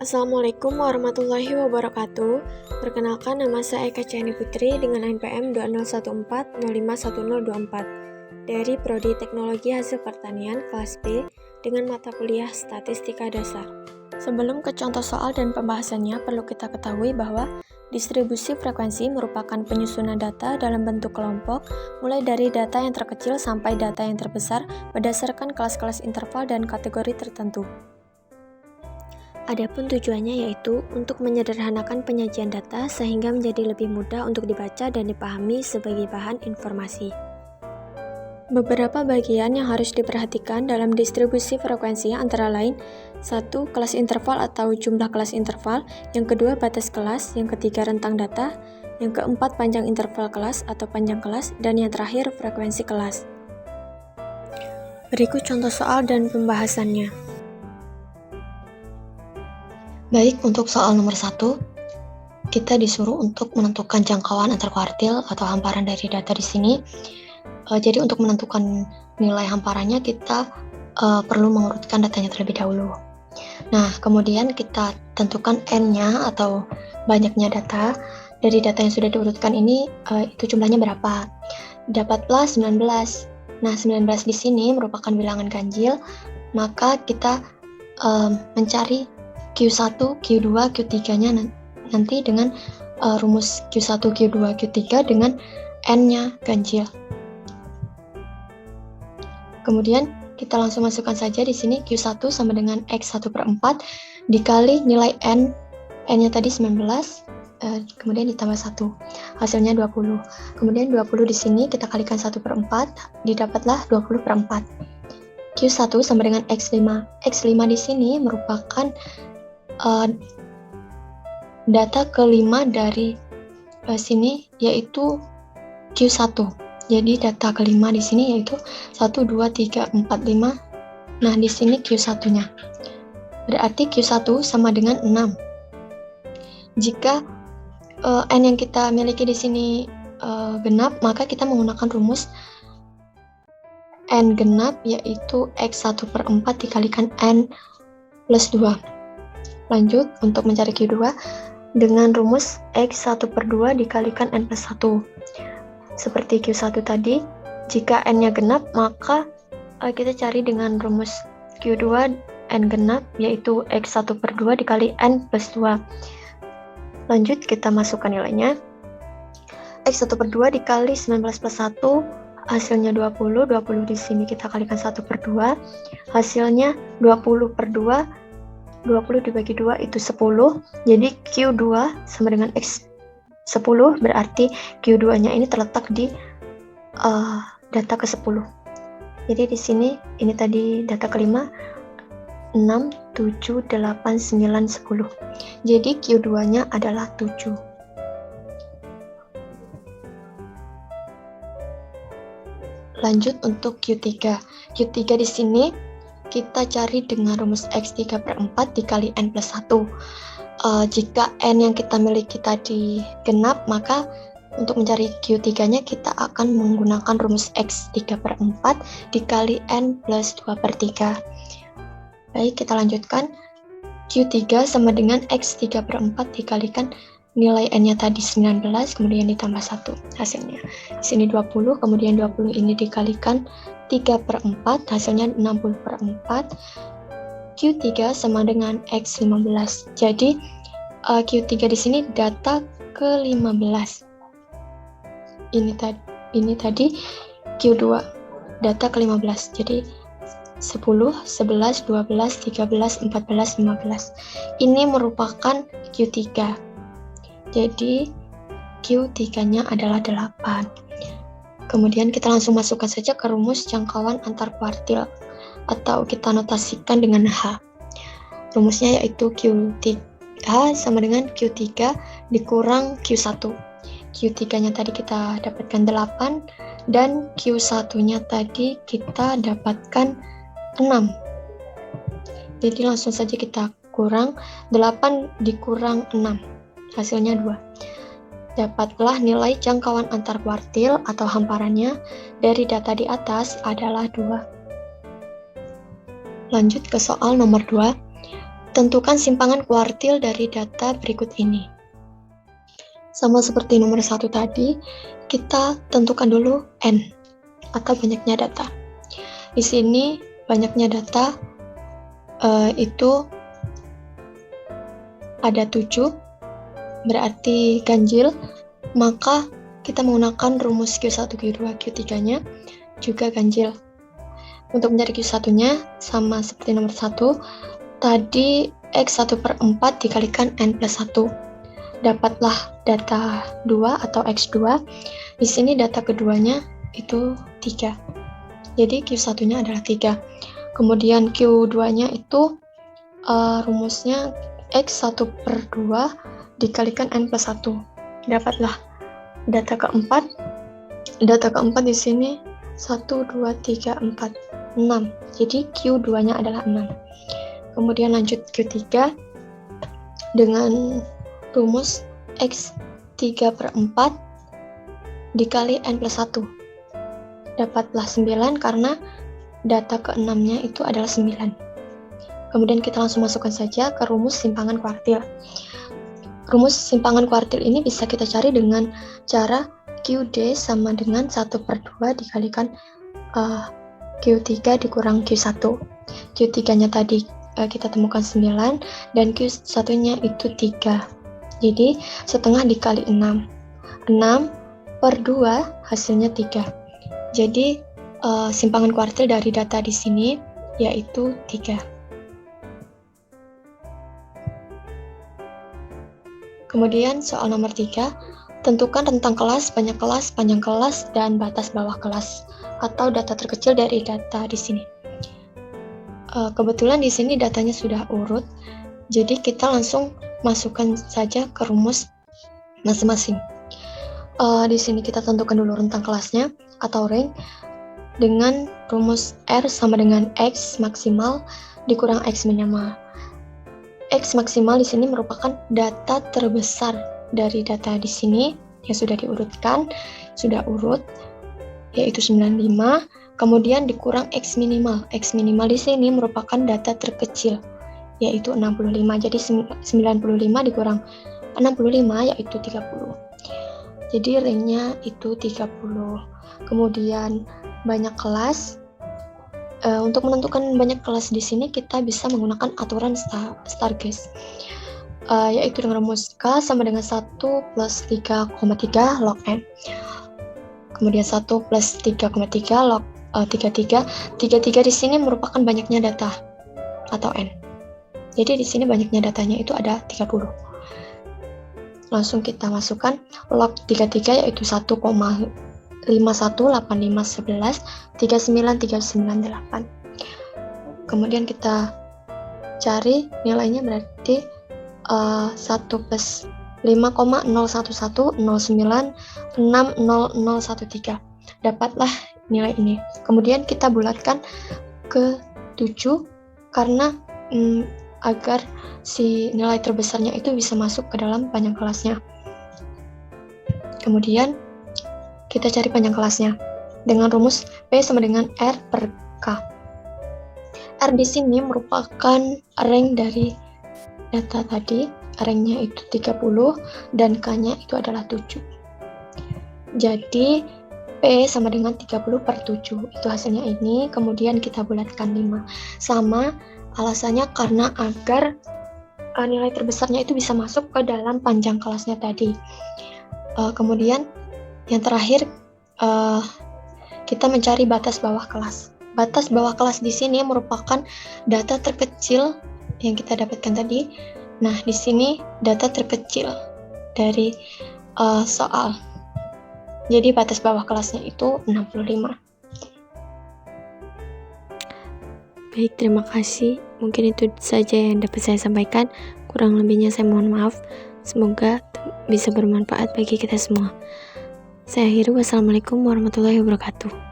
Assalamualaikum warahmatullahi wabarakatuh. Perkenalkan, nama saya Eka Ciani Putri dengan NPM 2014051024 dari Prodi Teknologi Hasil Pertanian kelas B dengan mata kuliah Statistika Dasar. Sebelum ke contoh soal dan pembahasannya, perlu kita ketahui bahwa distribusi frekuensi merupakan penyusunan data dalam bentuk kelompok, mulai dari data yang terkecil sampai data yang terbesar berdasarkan kelas-kelas interval dan kategori tertentu. Adapun tujuannya yaitu untuk menyederhanakan penyajian data sehingga menjadi lebih mudah untuk dibaca dan dipahami sebagai bahan informasi. Beberapa bagian yang harus diperhatikan dalam distribusi frekuensi antara lain 1. Kelas interval atau jumlah kelas interval, yang kedua batas kelas, yang ketiga rentang data, yang keempat panjang interval kelas atau panjang kelas, dan yang terakhir frekuensi kelas. Berikut contoh soal dan pembahasannya. Baik, untuk soal nomor 1, kita disuruh untuk menentukan jangkauan antar kuartil atau hamparan dari data di sini. Jadi untuk menentukan nilai hamparannya kita perlu mengurutkan datanya terlebih dahulu. Nah, kemudian kita tentukan N-nya atau banyaknya data. Dari data yang sudah diurutkan ini, itu jumlahnya berapa? Dapatlah 19. Nah, 19 di sini merupakan bilangan ganjil, maka kita mencari Q1, Q2, Q3-nya nanti dengan rumus Q1, Q2, Q3 dengan N-nya ganjil. Kemudian kita langsung masukkan saja di sini Q1 sama dengan X1/4 dikali nilai N-nya tadi 19, kemudian ditambah 1, hasilnya 20. Kemudian 20 di sini kita kalikan 1/4, didapatlah 20/4. Q1 sama dengan X5. X5 di sini merupakan data kelima dari sini, yaitu Q1. Jadi data kelima di sini yaitu 1, 2, 3, 4, 5. Nah, di sini Q1-nya. Berarti Q1 sama dengan 6. Jika N yang kita miliki di sini genap, maka kita menggunakan rumus N genap, yaitu X1/4 dikalikan N plus 2. Lanjut, untuk mencari Q2 dengan rumus X1/2 dikalikan N plus 1. Seperti Q1 tadi, jika N-nya genap, maka kita cari dengan rumus Q2 N genap, yaitu X1/2 dikali N plus 2. Lanjut, kita masukkan nilainya. X1/2 dikali 19 plus 1, hasilnya 20. 20 di sini kita kalikan 1/2, hasilnya 20/2. 20 dibagi 2 itu 10. Jadi Q2 sama dengan X10, berarti Q2-nya ini terletak di data ke-10. Jadi di sini ini tadi data kelima 6, 7, 8, 9, 10. Jadi Q2-nya adalah 7. Lanjut untuk Q3. Q3 di sini kita cari dengan rumus X3/4 dikali N plus 1. Jika N yang kita miliki tadi genap, maka untuk mencari Q3-nya kita akan menggunakan rumus X3/4 dikali N plus 2/3. Baik, kita lanjutkan. Q3 sama dengan X3/4 dikalikan nilai N-nya tadi 19, kemudian ditambah 1, hasilnya. Di sini 20, kemudian 20 ini dikalikan 3/4, hasilnya 60/4. Q3 sama dengan X15. Jadi Q3 di sini data ke-15. Ini tadi Q2, data ke-15. Jadi 10, 11, 12, 13, 14, 15. Ini merupakan Q3. Jadi Q3-nya adalah 8. Kemudian kita langsung masukkan saja ke rumus jangkauan antar kuartil, atau kita notasikan dengan H. Rumusnya yaitu H sama dengan Q3 dikurang Q1. Q3-nya tadi kita dapatkan 8, dan Q1-nya tadi kita dapatkan 6. Jadi langsung saja kita kurang 8 dikurang 6, hasilnya 2. Dapatlah nilai jangkauan antar kuartil atau hamparannya dari data di atas adalah 2. Lanjut ke soal nomor 2. tentukan simpangan kuartil dari data berikut ini. Sama seperti nomor 1 tadi, kita tentukan dulu N atau banyaknya data. Di sini banyaknya data itu ada 7, berarti ganjil, maka kita menggunakan rumus Q1, Q2, Q3-nya juga ganjil. Untuk mencari Q1-nya sama seperti nomor 1, tadi X1/4 dikalikan N plus 1. Dapatlah data 2 atau X2. Di sini data keduanya itu 3. Jadi Q1-nya adalah 3. Kemudian Q2-nya itu rumusnya X1/2 dikalikan N plus 1. Dapatlah data keempat. Data keempat di sini 1, 2, 3, 4, 6. Jadi Q2-nya adalah 6. Kemudian lanjut Q3 dengan rumus X3/4 dikali N plus 1. Dapatlah 9 karena data ke-6-nya itu adalah 9. Kemudian kita langsung masukkan saja ke rumus simpangan kuartil. Rumus simpangan kuartil ini bisa kita cari dengan cara QD sama dengan 1/2 dikalikan Q3 dikurang Q1. Q3-nya tadi kita temukan 9 dan Q1-nya itu 3. Jadi setengah dikali 6. 6/2 hasilnya 3. Jadi simpangan kuartil dari data di sini yaitu 3. Kemudian soal nomor 3, tentukan rentang kelas, banyak kelas, panjang kelas, dan batas bawah kelas atau data terkecil dari data di sini. Kebetulan di sini datanya sudah urut, jadi kita langsung masukkan saja ke rumus masing-masing. Di sini kita tentukan dulu rentang kelasnya atau range dengan rumus R sama dengan X maksimal dikurang X minimal. X maksimal di sini merupakan data terbesar dari data di sini yang sudah diurutkan, sudah urut, yaitu 95. Kemudian dikurang X minimal. X minimal di sini merupakan data terkecil, yaitu 65. Jadi 95 dikurang 65 yaitu 30. Jadi range-nya itu 30. Kemudian banyak kelas. Untuk menentukan banyak kelas di sini kita bisa menggunakan aturan Stargate, yaitu dengan rumus K sama dengan 1 plus 3,3 log N. Kemudian 1 plus 3,3 log 33. 33 di sini merupakan banyaknya data atau N. Jadi di sini banyaknya datanya itu ada 30. Langsung kita masukkan log 33 yaitu 1,518511 39398. Kemudian kita cari nilainya berarti 1 plus 5,0110960013. Dapatlah nilai ini. Kemudian kita bulatkan ke 7 karena agar si nilai terbesarnya itu bisa masuk ke dalam panjang kelasnya. Kemudian kita cari panjang kelasnya dengan rumus P sama dengan R per K. R di sini merupakan range dari data tadi, range-nya itu 30 dan K-nya itu adalah 7. Jadi P sama dengan 30 per 7, itu hasilnya ini. Kemudian kita bulatkan 5. Sama alasannya karena agar nilai terbesarnya itu bisa masuk ke dalam panjang kelasnya tadi. Kemudian yang terakhir kita mencari batas bawah kelas. Batas bawah kelas di sini merupakan data terkecil yang kita dapatkan tadi. Nah, di sini data terkecil dari soal. Jadi batas bawah kelasnya itu 65. Baik, terima kasih. Mungkin itu saja yang dapat saya sampaikan. Kurang lebihnya saya mohon maaf. Semoga bisa bermanfaat bagi kita semua. Saya akhiri, wassalamualaikum warahmatullahi wabarakatuh.